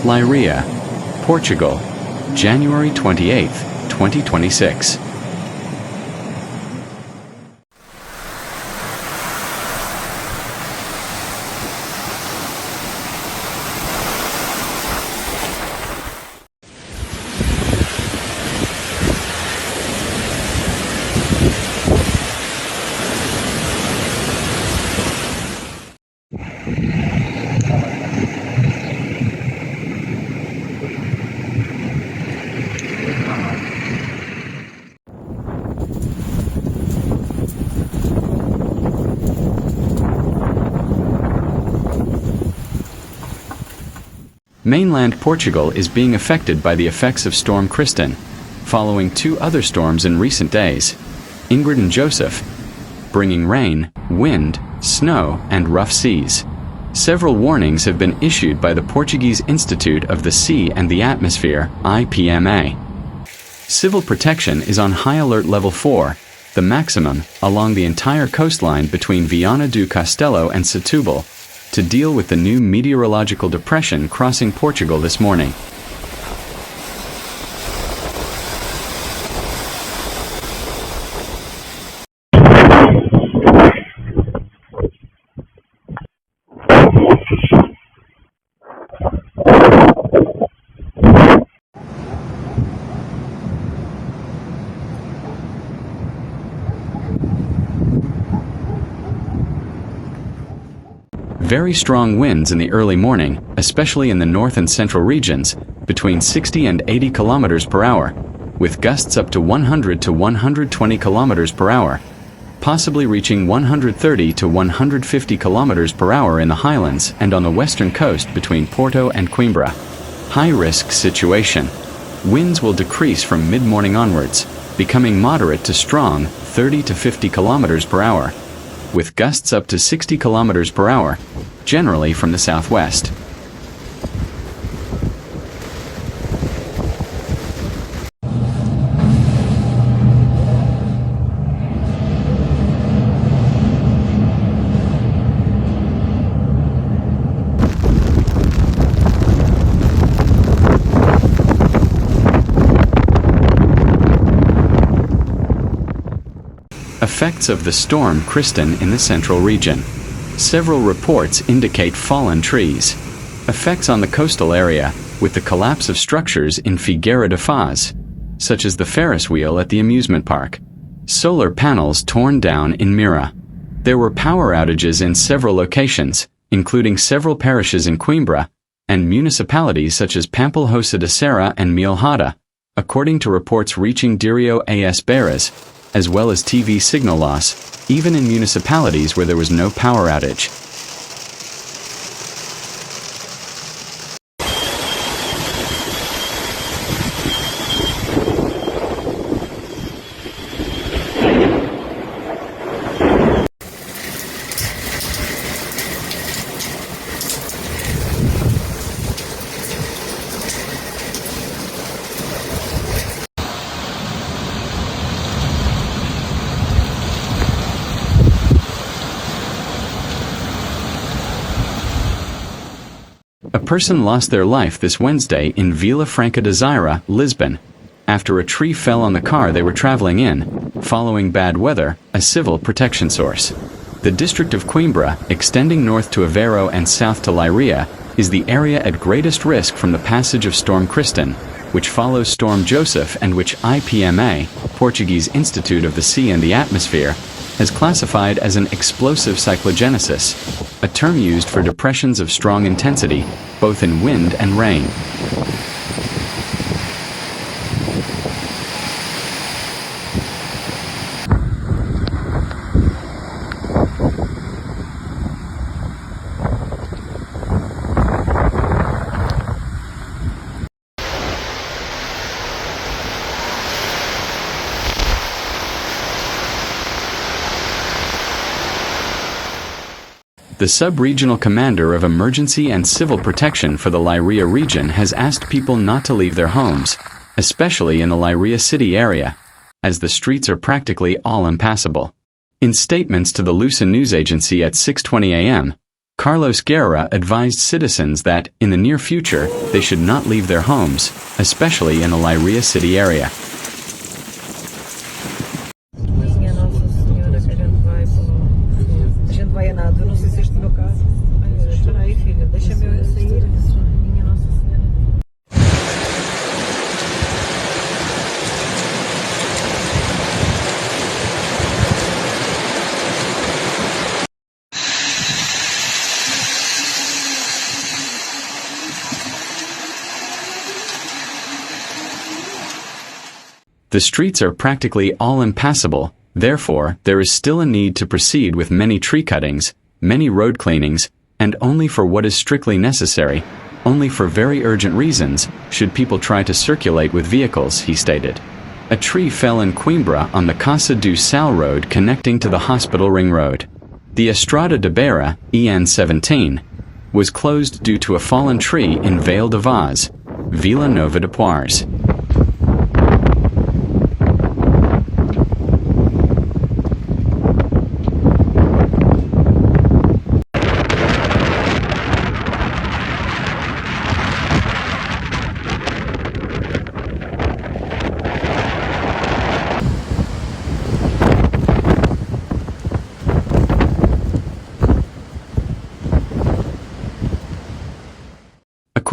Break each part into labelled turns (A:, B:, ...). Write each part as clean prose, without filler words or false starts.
A: Leiria, Portugal, January 28, 2026. Mainland Portugal is being affected by the effects of Storm Kristin, following two other storms in recent days, Ingrid and Joseph, bringing rain, wind, snow, and rough seas. Several warnings have been issued by the Portuguese Institute of the Sea and the Atmosphere, IPMA. Civil protection is on high alert level 4, the maximum, along the entire coastline between Viana do Castelo and Setúbal, to deal with the new meteorological depression crossing Portugal this morning. Very strong winds in the early morning, especially in the north and central regions, between 60 and 80 kilometers per hour, with gusts up to 100 to 120 kilometers per hour, possibly reaching 130 to 150 kilometers per hour in the highlands and on the western coast between Porto and Coimbra. High-risk situation. Winds will decrease from mid-morning onwards, becoming moderate to strong, 30 to 50 kilometers per hour, with gusts up to 60 kilometers per hour, generally from the southwest. Effects of the Storm Kristin in the central region. Several reports indicate fallen trees. Effects on the coastal area, with the collapse of structures in Figueira da Foz, such as the Ferris wheel at the amusement park. Solar panels torn down in Mira. There were power outages in several locations, including several parishes in Coimbra, and municipalities such as Pampilhosa da Serra and Mielhada, according to reports reaching Dirio AS Beiras, as well as TV signal loss, even in municipalities where there was no power outage. A person lost their life this Wednesday in Vila Franca de Xira, Lisbon, after a tree fell on the car they were traveling in, following bad weather, a civil protection source. The district of Coimbra, extending north to Aveiro and south to Leiria, is the area at greatest risk from the passage of Storm Kristin, which follows Storm Joseph and which IPMA, Portuguese Institute of the Sea and the Atmosphere, has classified as an explosive cyclogenesis, a term used for depressions of strong intensity, both in wind and rain. The sub-regional commander of emergency and civil protection for the Leiria region has asked people not to leave their homes, especially in the Leiria city area, as the streets are practically all impassable. In statements to the Lusa news agency at 6:20 a.m., Carlos Guerra advised citizens that, in the near future, they should not leave their homes, especially in the Leiria city area. The streets are practically all impassable, therefore there is still a need to proceed with many tree cuttings, many road cleanings, and only for what is strictly necessary, only for very urgent reasons, should people try to circulate with vehicles, he stated. A tree fell in Coimbra on the Casa do Sal road connecting to the Hospital Ring Road. The Estrada de Beira, EN17, was closed due to a fallen tree in Vale de Vaz, Vila Nova de Poires.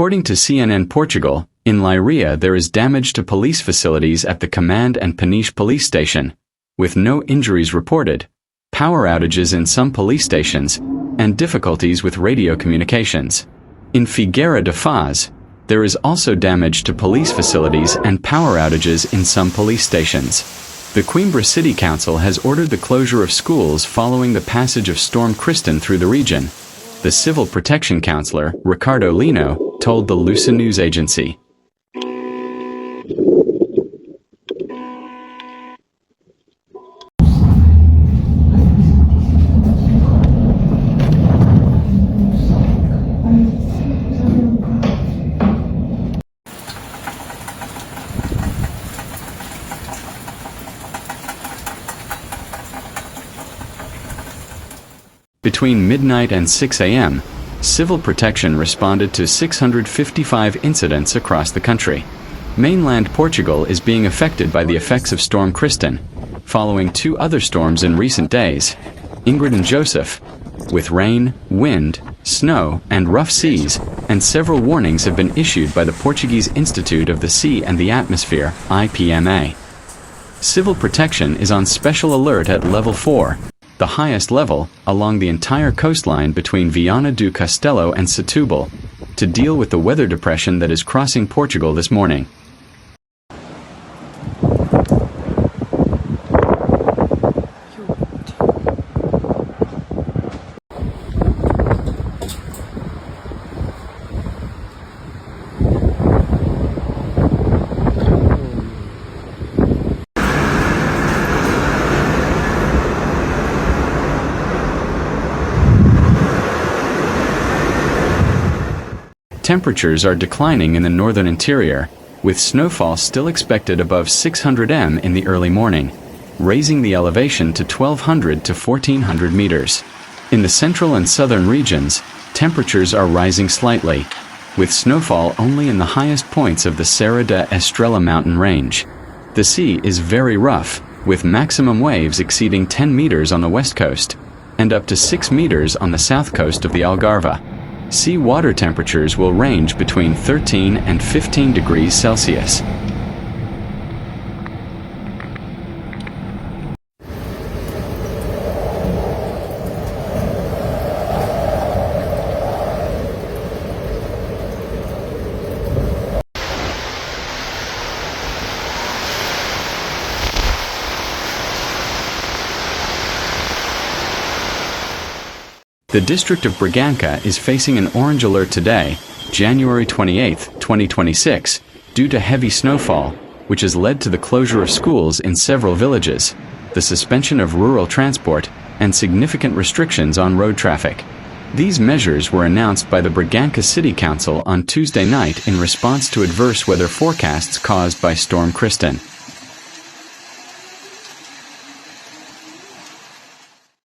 A: According to CNN Portugal, in Leiria there is damage to police facilities at the Command and Peniche police station, with no injuries reported, power outages in some police stations, and difficulties with radio communications. In Figueira da Foz, there is also damage to police facilities and power outages in some police stations. The Coimbra City Council has ordered the closure of schools following the passage of Storm Kristin through the region. The Civil Protection Councillor, Ricardo Lino, told the Lusa news agency. Between midnight and 6 a.m., Civil Protection responded to 655 incidents across the country. Mainland Portugal is being affected by the effects of Storm Kristin, following two other storms in recent days, Ingrid and Joseph, with rain, wind, snow, and rough seas, and several warnings have been issued by the Portuguese Institute of the Sea and the Atmosphere, IPMA. Civil Protection is on special alert at level 4, the highest level, along the entire coastline between Viana do Castelo and Setúbal, to deal with the weather depression that is crossing Portugal this morning. Temperatures are declining in the northern interior, with snowfall still expected above 600 m in the early morning, raising the elevation to 1,200 to 1,400 meters. In the central and southern regions, temperatures are rising slightly, with snowfall only in the highest points of the Serra da Estrela mountain range. The sea is very rough, with maximum waves exceeding 10 meters on the west coast, and up to 6 meters on the south coast of the Algarve. Sea water temperatures will range between 13 and 15 degrees Celsius. The district of Bragança is facing an orange alert today, January 28, 2026, due to heavy snowfall, which has led to the closure of schools in several villages, the suspension of rural transport, and significant restrictions on road traffic. These measures were announced by the Bragança City Council on Tuesday night in response to adverse weather forecasts caused by Storm Kristin.